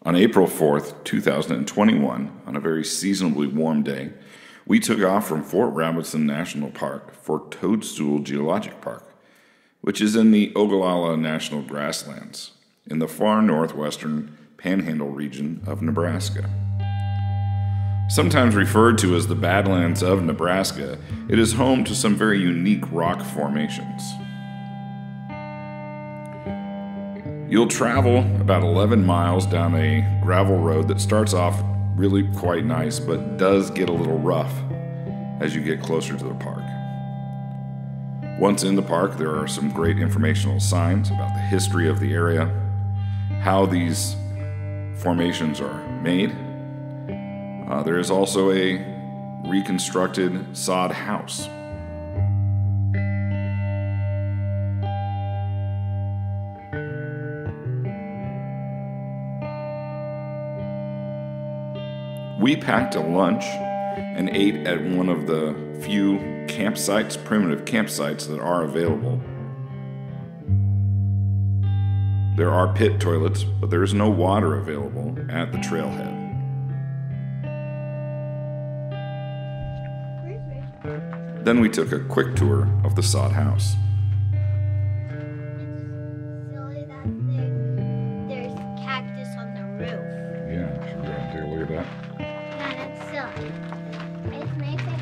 On April 4th, 2021, on a very seasonably warm day, we took off from Fort Robertson National Park for Toadstool Geologic Park, which is in the Oglala National Grasslands in the far northwestern Panhandle region of Nebraska. Sometimes referred to as the Badlands of Nebraska, it is home to some very unique rock formations. You'll travel about 11 miles down a gravel road that starts off really quite nice, but does get a little rough as you get closer to the park. Once in the park, there are some great informational signs about the history of the area, how these formations are made. There is also a reconstructed sod house. We packed a lunch and ate at one of the few campsites, primitive campsites that are available. There are pit toilets, but there is no water available at the trailhead. Then we took a quick tour of the sod house. It's silly that there's cactus on the roof. Yeah, should we go and take a look at that? Yeah, that's silly. It's amazing.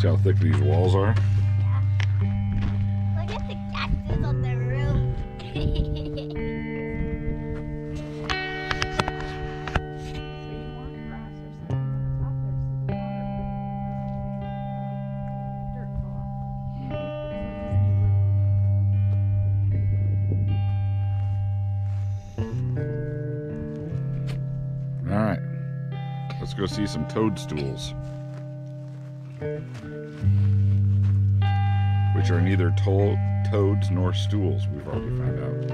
See how thick these walls are? Yeah. Look at the cactus on the roof. Alright, let's go see some toadstools, which are neither toads nor stools, we've already found out.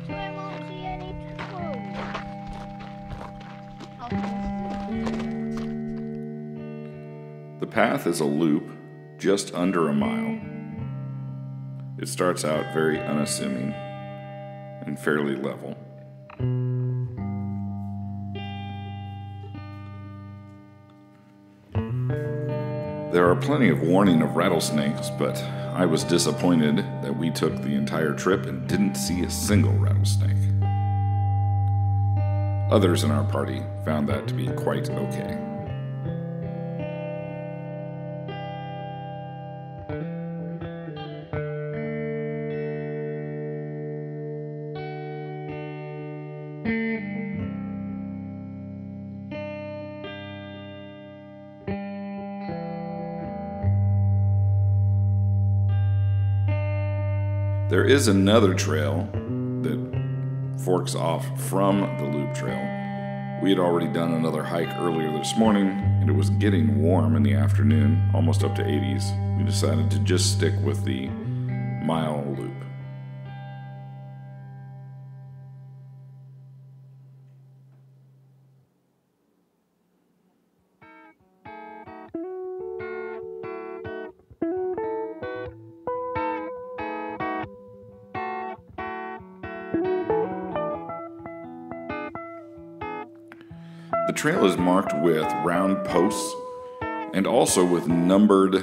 So I won't see any toads. The path is a loop just under a mile. It starts out very unassuming and fairly level. There are plenty of warning of rattlesnakes, but I was disappointed that we took the entire trip and didn't see a single rattlesnake. Others in our party found that to be quite okay. There is another trail that forks off from the loop trail. We had already done another hike earlier this morning, and it was getting warm in the afternoon, almost up to 80s. We decided to just stick with the mile loop. The trail is marked with round posts and also with numbered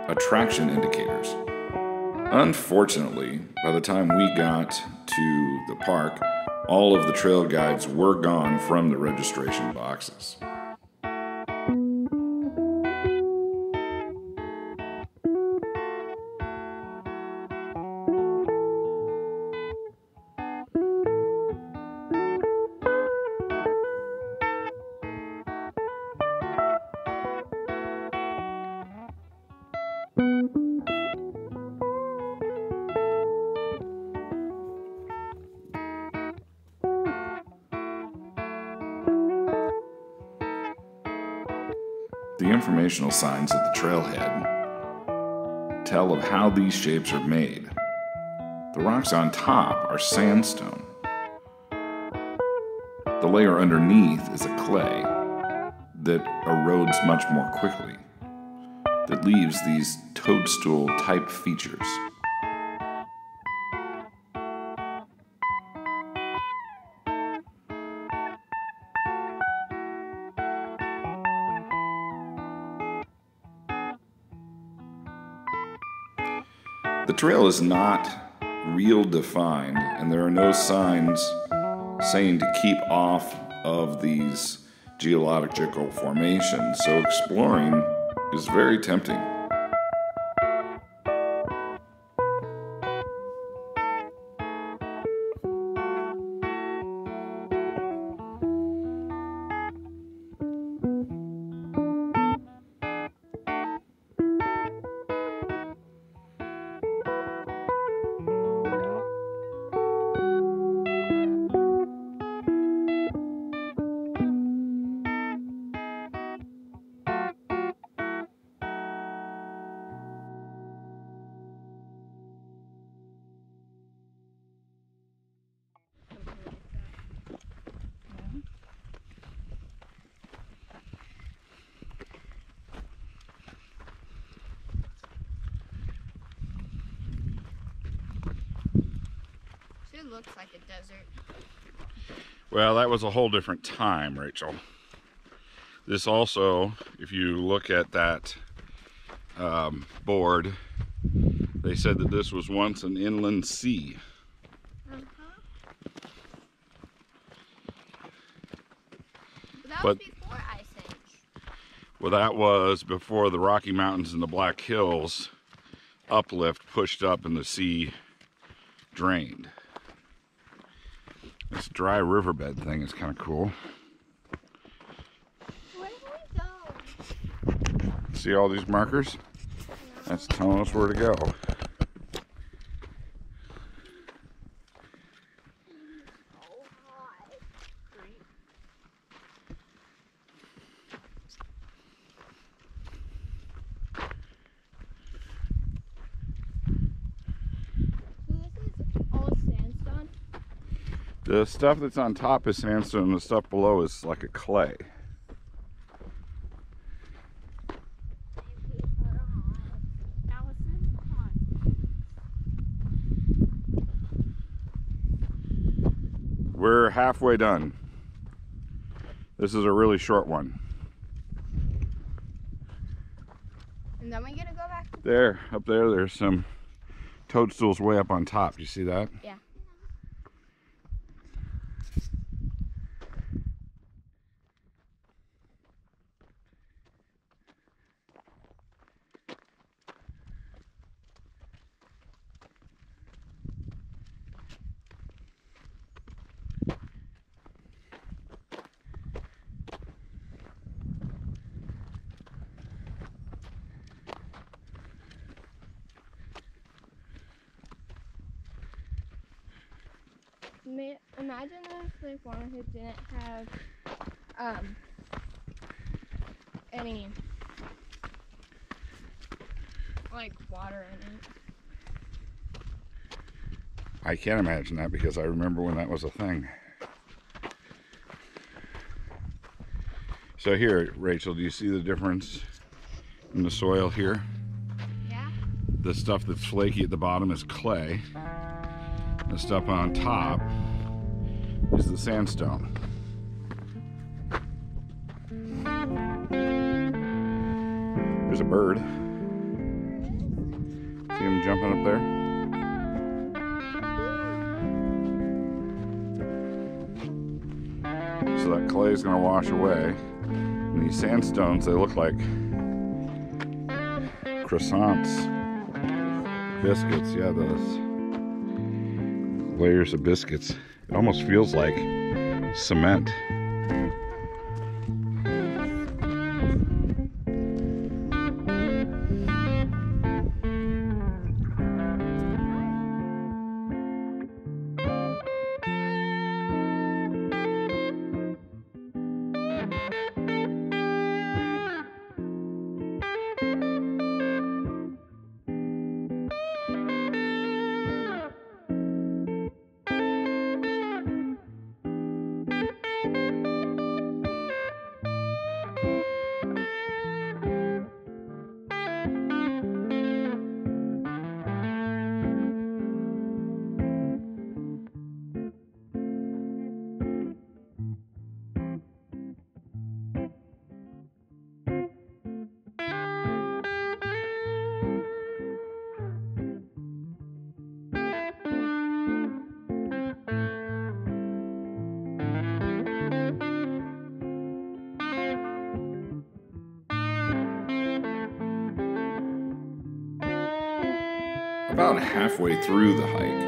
attraction indicators. Unfortunately, by the time we got to the park, all of the trail guides were gone from the registration boxes. The informational signs at the trailhead tell of how these shapes are made. The rocks on top are sandstone. The layer underneath is a clay that erodes much more quickly, that leaves these toadstool-type features. The trail is not real defined, and there are no signs saying to keep off of these geological formations, so exploring is very tempting. It looks like a desert. Well, that was a whole different time, Rachel. This also, if you look at that board, they said that this was once an inland sea. That was before Ice Age. Well, that was before the Rocky Mountains and the Black Hills uplift pushed up and the sea drained. This dry riverbed thing is kind of cool. Where do we go? See all these markers? That's telling us where to go. The stuff that's on top is sandstone, and the stuff below is like a clay. We're halfway done. This is a really short one. And then we gotta go back. There, up there, there's some toadstools way up on top. Do you see that? Yeah. Imagine if like one of it didn't have any like water in it. I can't imagine that because I remember when that was a thing. So here, Rachel, do you see the difference in the soil here? Yeah. The stuff that's flaky at the bottom is clay. The stuff on top is the sandstone. There's a bird. See him jumping up there? So that clay is going to wash away. And these sandstones, they look like croissants. Biscuits, yeah, those layers of biscuits. It almost feels like cement. About halfway through the hike,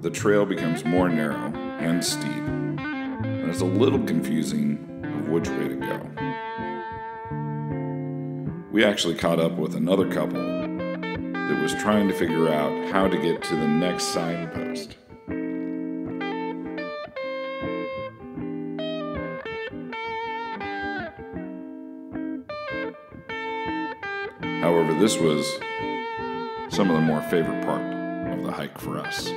the trail becomes more narrow and steep, and it's a little confusing of which way to go. We actually caught up with another couple that was trying to figure out how to get to the next signpost. However, this was some of the more favorite part of the hike for us.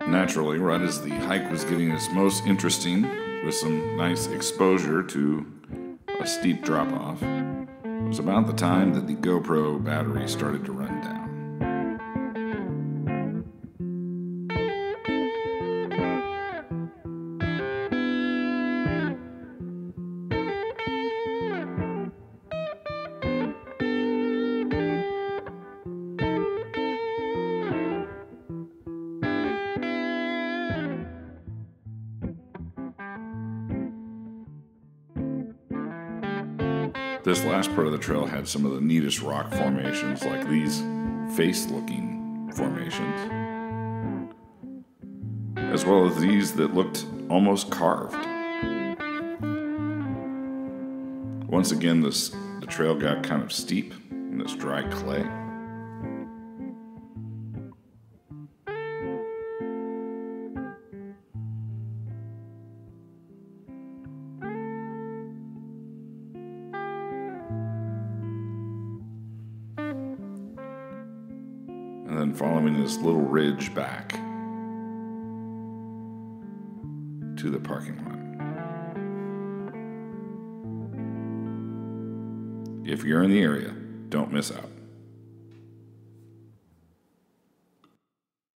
Naturally, right as the hike was getting its most interesting, with some nice exposure to a steep drop-off, it was about the time that the GoPro battery started to run down. This last part of the trail had some of the neatest rock formations, like these face-looking formations, as well as these that looked almost carved. Once again, the trail got kind of steep in this dry clay. And then following this little ridge back to the parking lot. If you're in the area, don't miss out.